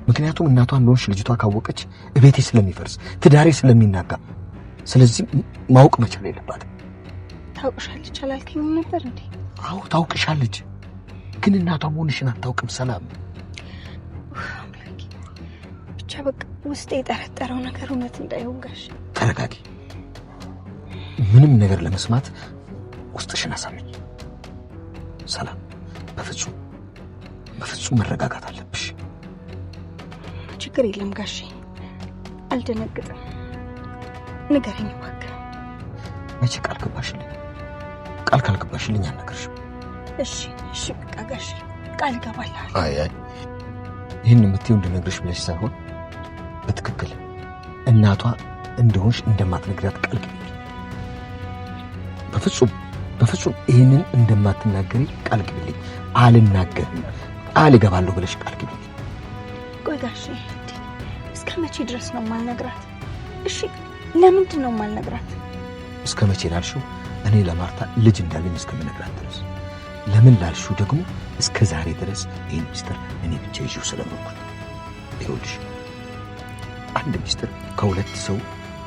ምክንያቱም እናቷ እንደሆነች ልጅቷ ካወቀች እቤቴ ስለሚፈርስ ትዳሬ ስለሚናጋ፣ ስለዚህ ማወቅ መቻል የለባትም። ታውቅሻለች አላልከኝም ነበር እንዴ? አዎ ታውቅሻለች፣ ግን እናቷ መሆንሽን አታውቅም። ሰላም ብቻ በቃ ውስጤ የጠረጠረው ነገር እውነት እንዳይሆን ጋሽ ተረጋጊ። ምንም ነገር ለመስማት ውስጥሽን አሳምኝ። ሰላም በፍጹም መረጋጋት አለብሽ። ችግር የለም ጋሽ አልደነግጥም። ንገረኝ እባክህ። መቼ ቃል ገባሽልኝ? ቃል ካልገባሽልኝ አልነግርሽም። እሺ በቃ ጋሽ ቃል ገባለሁ። አይ ይህን የምትይው እንድነግርሽ ብለሽ ሳይሆን በትክክል እናቷ እንደሆንሽ እንደማትነግራት ቃል ግቢልኝ። በፍጹም ይህንን እንደማትናገሪ ቃል ግቢልኝ። አልናገርም፣ ቃል እገባለሁ ብለሽ ቃል ግቢልኝ። ቆይ ጋሽ እስከ መቼ ድረስ ነው የማልነግራት? እሺ ለምንድን ነው የማልነግራት? እስከ መቼ ላልሽው እኔ ለማርታ ልጅ እንዳለኝ እስከምነግራት ድረስ። ለምን ላልሽው ደግሞ እስከ ዛሬ ድረስ ይህን ሚስጥር እኔ ብቻ ይዤው ስለኖርኩኝ። ይኸውልሽ አንድ ሚስጥር ከሁለት ሰው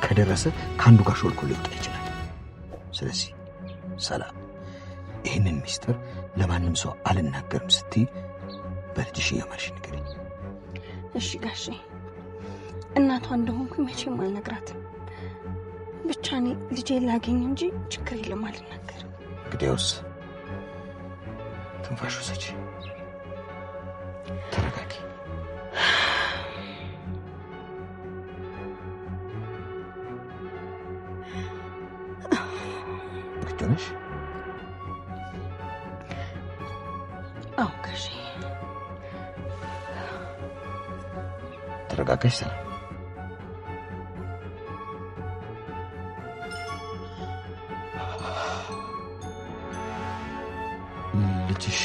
ከደረሰ ከአንዱ ጋር ሾልኮ ሊወጣ ይችላል። ስለዚህ ሰላም ይህንን ሚስጥር ለማንም ሰው አልናገርም ስትይ በልጅሽ እያማልሽ ንገሪኝ። እሺ ጋሼ እናቷ እንደሆንኩኝ መቼም አልነግራትም። ብቻ እኔ ልጄን ላገኝ እንጂ ችግር የለም አልናገርም። እንግዲያውስ ትንፋሽ ውሰጂ፣ ተረጋጊ። ነሽ? አዎ ጋሼ። ተረጋጋሽ ሰላም። ልጅሽ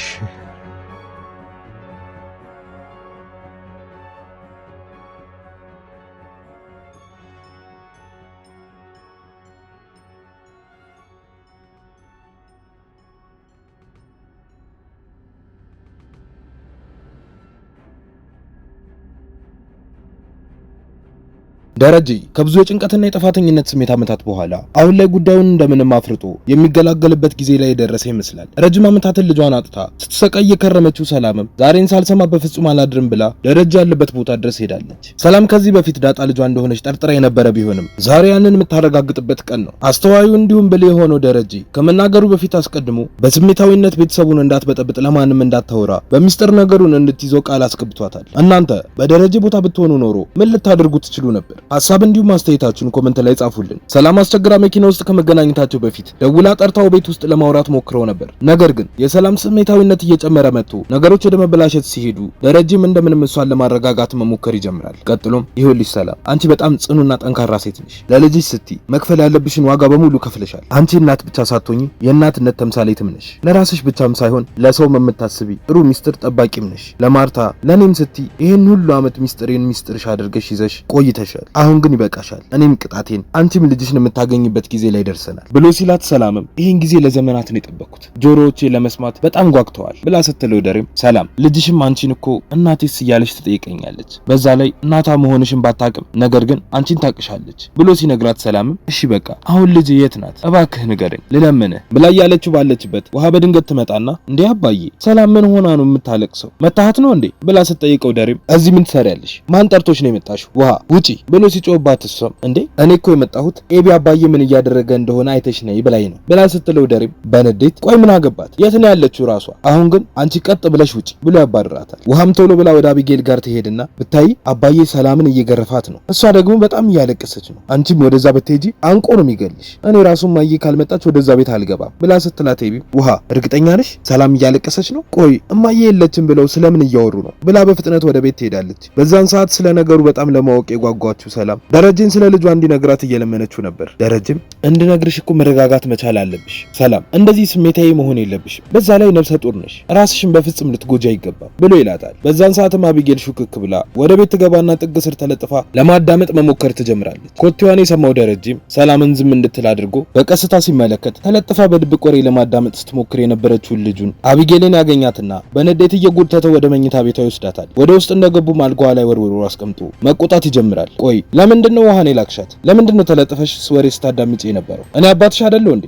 ደረጀ ከብዙ የጭንቀትና የጥፋተኝነት ስሜት ዓመታት በኋላ አሁን ላይ ጉዳዩን እንደምንም አፍርጦ የሚገላገልበት ጊዜ ላይ የደረሰ ይመስላል። ረጅም ዓመታትን ልጇን አጥታ ስትሰቃይ የከረመችው ሰላምም ዛሬን ሳልሰማ በፍጹም አላድርም ብላ ደረጀ ያለበት ቦታ ድረስ ሄዳለች። ሰላም ከዚህ በፊት ዳጣ ልጇ እንደሆነች ጠርጥራ የነበረ ቢሆንም ዛሬ ያንን የምታረጋግጥበት ቀን ነው። አስተዋዩ እንዲሁም ብልህ የሆነው ደረጀ ከመናገሩ በፊት አስቀድሞ በስሜታዊነት ቤተሰቡን እንዳትበጠብጥ ለማንም እንዳታወራ በሚስጥር ነገሩን እንድትይዘው ቃል አስገብቷታል። እናንተ በደረጀ ቦታ ብትሆኑ ኖሮ ምን ልታደርጉ ትችሉ ነበር? ሐሳብ እንዲሁም አስተያየታችሁን ኮሜንት ላይ ጻፉልን። ሰላም አስቸግራ መኪና ውስጥ ከመገናኘታቸው በፊት ደውላ ጠርታው ቤት ውስጥ ለማውራት ሞክረው ነበር። ነገር ግን የሰላም ስሜታዊነት እየጨመረ መጥቶ ነገሮች ወደ መበላሸት ሲሄዱ ደረጀም እንደምንም እሷን ለማረጋጋት መሞከር ይጀምራል። ቀጥሎም ይኸውልሽ ሰላም፣ አንቺ በጣም ጽኑና ጠንካራ ሴት ነሽ። ለልጅሽ ስትይ መክፈል ያለብሽን ዋጋ በሙሉ ከፍለሻል። አንቺ እናት ብቻ ሳትሆኚ የእናትነት ተምሳሌትም ነሽ። ለራስሽ ብቻም ሳይሆን ለሰውም የምታስቢ ጥሩ ሚስጥር ጠባቂም ነሽ። ለማርታ ለኔም ስትይ ይሄን ሁሉ ዓመት ሚስጥሬን ሚስጥርሽ አድርገሽ ይዘሽ ቆይተሻል። አሁን ግን ይበቃሻል። እኔም ቅጣቴን አንቺም ልጅሽን የምታገኝበት ጊዜ ላይ ደርሰናል ብሎ ሲላት ሰላምም ይሄን ጊዜ ለዘመናት ነው የጠበቅኩት፣ ጆሮዎቼ ለመስማት በጣም ጓግተዋል ብላ ስትለው ደሬም ሰላም ልጅሽም አንቺን እኮ እናቴስ እያለች ትጠይቀኛለች፣ በዛ ላይ እናቷ መሆንሽን ባታቅም ነገር ግን አንቺን ታቅሻለች ብሎ ሲነግራት ሰላምም እሺ በቃ አሁን ልጅ የት ናት እባክህ ንገረኝ ልለምንህ ብላ ያለችው ባለችበት ውሃ በድንገት ትመጣና እንዴ አባዬ ሰላም ምን ሆና ነው የምታለቅሰው መታሃት ነው እንዴ ብላ ስትጠይቀው ደሬም እዚህ ምን ትሰሪያለሽ? ማን ጠርቶሽ ነው የመጣሽው? ውሃ ውጪ ብሎ ሲጮህባት እሷም እንዴ እኔ እኮ የመጣሁት ኤቢ አባዬ ምን እያደረገ እንደሆነ አይተሽ ነይ ብላኝ ነው ብላ ስትለው ደሬም በንዴት ቆይ ምን አገባት የት ነው ያለችው ራሷ? አሁን ግን አንቺ ቀጥ ብለሽ ውጪ ብሎ ያባርራታል። ውሃም ቶሎ ብላ ወደ አቢጌል ጋር ትሄድና ብታይ አባዬ ሰላምን እየገረፋት ነው፣ እሷ ደግሞ በጣም እያለቀሰች ነው፣ አንቺም ወደዛ ብትሄጂ አንቆ ነው የሚገልሽ፣ እኔ ራሱን ማዬ ካልመጣች ወደዛ ቤት አልገባም ብላ ስትላት ኤቢ ውሃ እርግጠኛ ነሽ ሰላም እያለቀሰች ነው? ቆይ እማዬ የለችም ብለው ስለምን እያወሩ ነው ብላ በፍጥነት ወደ ቤት ትሄዳለች። በዛን ሰዓት ስለ ነገሩ በጣም ለማወቅ የጓጓችው ሰላም ደረጀን ስለ ልጇ እንዲነግራት እየለመነችው ነበር። ደረጀም እንድነግርሽ እኮ መረጋጋት መቻል አለብሽ ሰላም፣ እንደዚህ ስሜታዊ መሆን የለብሽም። በዛ ላይ ነፍሰ ጡር ነሽ፣ ራስሽን በፍጹም ልትጎጂ አይገባም ብሎ ይላታል። በዛን ሰዓትም አቢጌል ሹክክ ብላ ወደ ቤት ትገባና ጥግ ስር ተለጥፋ ለማዳመጥ መሞከር ትጀምራለች። ኮቴዋን የሰማው ደረጀም ሰላምን ዝም እንድትል አድርጎ በቀስታ ሲመለከት ተለጥፋ በድብቅ ወሬ ለማዳመጥ ስትሞክር የነበረችውን ልጁን አቢጌልን ያገኛትና በንዴት እየጎተተ ወደ መኝታ ቤቷ ይወስዳታል። ወደ ውስጥ እንደገቡ አልጋዋ ላይ ወርውሮ አስቀምጦ መቆጣት ይጀምራል። ቆይ ለምንድነው ውሃን የላክሻት? ለምንድነው ተለጥፈሽ ወሬ ስታዳምጪ የነበረው? እኔ አባትሽ አይደለሁ እንዴ?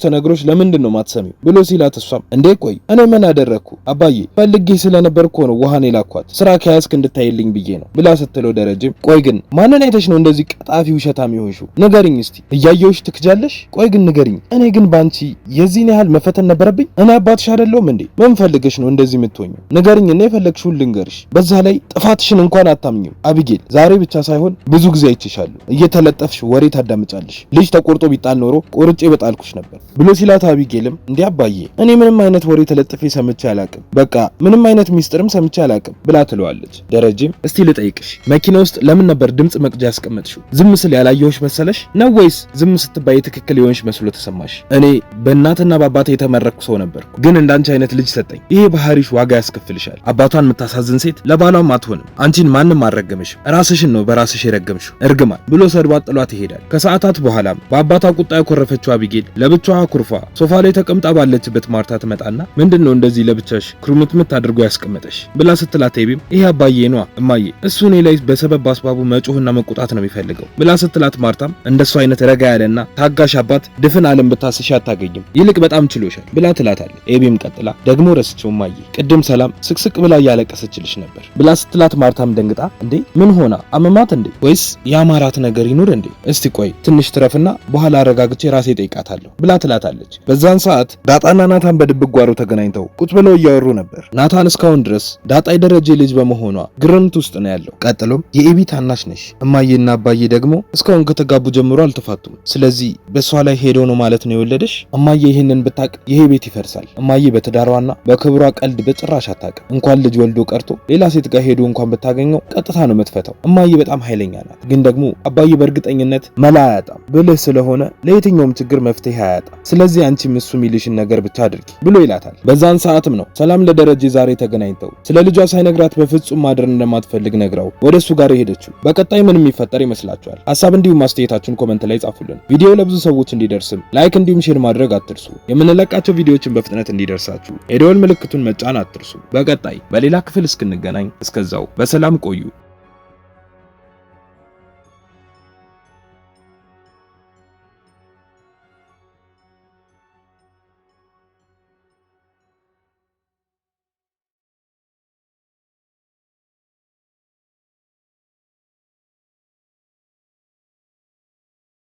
ተነግሮሽ ለምንድነው ማትሰሚው ብሎ ሲላት እሷም እንዴ ቆይ እኔ ምን አደረኩ አባዬ? ፈልጌ ስለነበር እኮ ነው ውሃን የላኳት፣ ስራ ከያዝክ እንድታይልኝ ብዬ ነው ብላ ስትለው ደረጀም ቆይ ግን ማንን አይተሽ ነው እንደዚህ ቀጣፊ ውሸታም ይሆንሽው? ንገሪኝ እስቲ፣ እያየሁሽ ትክጃለሽ? ቆይ ግን ንገሪኝ፣ እኔ ግን ባንቺ የዚህን ያህል መፈተን ነበረብኝ? እኔ አባትሽ አይደለሁም እንዴ? ምን ፈልገሽ ነው እንደዚህ የምትሆኚው? ንገሪኝ እና የፈለግሽውን ልንገርሽ። በዛ ላይ ጥፋትሽን እንኳን አታምኚም አቢጌል። ዛሬ ብቻ ሳይሆን ብዙ ጊዜ አይቼሻለሁ እየተለጠፍሽ ወሬ ታዳምጫለሽ። ልጅ ተቆርጦ ቢጣል ኖሮ ቆርጬ በጣልኩሽ ነበር ብሎ ሲላት አቢጌልም እንዴ አባዬ እኔ ምንም አይነት ወሬ ተለጥፌ ሰምቼ አላቅም፣ በቃ ምንም አይነት ሚስጥርም ሰምቼ አላቅም ብላ ትለዋለች። ደረጀም እስቲ ልጠይቅሽ፣ መኪና ውስጥ ለምን ነበር ድምጽ መቅጃ ያስቀመጥሽው? ዝም ስል ያላየሁሽ መሰለሽ ነው ወይስ ዝም ስትባይ ትክክል የሆንሽ መስሎ ተሰማሽ? እኔ በእናትና በአባቴ የተመረኩ ሰው ነበርኩ፣ ግን እንዳንቺ አይነት ልጅ ሰጠኝ። ይሄ ባህሪሽ ዋጋ ያስከፍልሻል። አባቷን የምታሳዝን ሴት ለባሏም አትሆንም። አንቺን ማንም አልረገመሽም፣ ራስሽን ነው በራስሽ የረገምሽው እርግማን ብሎ ሰድቧት ጥሏት ይሄዳል። ከሰዓታት በኋላም በአባቷ ቁጣ ያኮረፈችው አቢጌል ለብቻዋ ኩርፋ ሶፋ ላይ ተቀምጣ ባለችበት ማርታ ትመጣና ምንድነው እንደዚህ ለብቻሽ ክሩምትምት አድርጎ ያስቀመጠሽ ብላ ስትላት ኤቢም ይሄ አባዬ ነዋ እማዬ፣ እሱ እኔ ላይ በሰበብ አስባቡ መጮህና መቆጣት ነው የሚፈልገው ብላ ስትላት ማርታም እንደሱ አይነት ረጋ ያለና ታጋሽ አባት ድፍን ዓለም ብታስሽ አታገኝም፣ ይልቅ በጣም ችሎሻል ብላ ትላታለች። ኤቢም ቀጥላ ደግሞ ረስቸው እማዬ፣ ቅድም ሰላም ስቅስቅ ብላ እያለቀሰችልሽ ነበር ብላ ስትላት ማርታም ደንግጣ እንዴ ምን ሆና አመማት እንዴ ወይስ ያማራት ነገር ይኑር እንዴ? እስቲ ቆይ ትንሽ ትረፍና በኋላ አረጋግቼ ራሴ ጠይቃታለሁ ብላ ትላታለች። በዛን ሰዓት ዳጣና ናታን በድብቅ ጓሮ ተገናኝተው ቁጭ ብለው እያወሩ ነበር። ናታን እስካሁን ድረስ ዳጣ የደረጀ ልጅ በመሆኗ ግርምት ውስጥ ነው ያለው። ቀጥሎም የኤቢ ታናሽ ነሽ፣ እማዬና አባዬ ደግሞ እስካሁን ከተጋቡ ጀምሮ አልተፋቱም፣ ስለዚህ በሷ ላይ ሄዶ ነው ማለት ነው የወለደሽ? እማዬ ይህንን ብታቅ ይሄ ቤት ይፈርሳል። እማዬ በትዳሯና በክብሯ ቀልድ በጭራሽ አታውቅም። እንኳን ልጅ ወልዶ ቀርቶ ሌላ ሴት ጋር ሄዶ እንኳን ብታገኘው ቀጥታ ነው የምትፈታው። እማዬ በጣም ኃይለኛ ናት፣ ግን ደግሞ አባዬ በእርግጠኝነት መላ አያጣም፣ ብልህ ስለሆነ ለየትኛውም ችግር መፍትሄ አያጣም። ስለዚህ አንቺም እሱ የሚልሽን ነገር ብቻ አድርጊ ብሎ ይላታል። በዛን ሰዓትም ነው ሰላም ለደረጀ ዛሬ ተገናኝተው ስለ ልጇ ሳይነግራት በፍጹም ማድረግ እንደማትፈልግ ነግራው ወደ እሱ ጋር የሄደችው። በቀጣይ ምን የሚፈጠር ይመስላችኋል? ሐሳብ እንዲሁም ማስተያየታችሁን ኮሜንት ላይ ጻፉልን። ቪዲዮ ለብዙ ሰዎች እንዲደርስም ላይክ እንዲሁም ሼር ማድረግ አትርሱ። የምንለቃቸው ቪዲዮዎችን በፍጥነት እንዲደርሳችሁ የደወል ምልክቱን መጫን አትርሱ። በቀጣይ በሌላ ክፍል እስክንገናኝ እስከዛው በሰላም ቆዩ።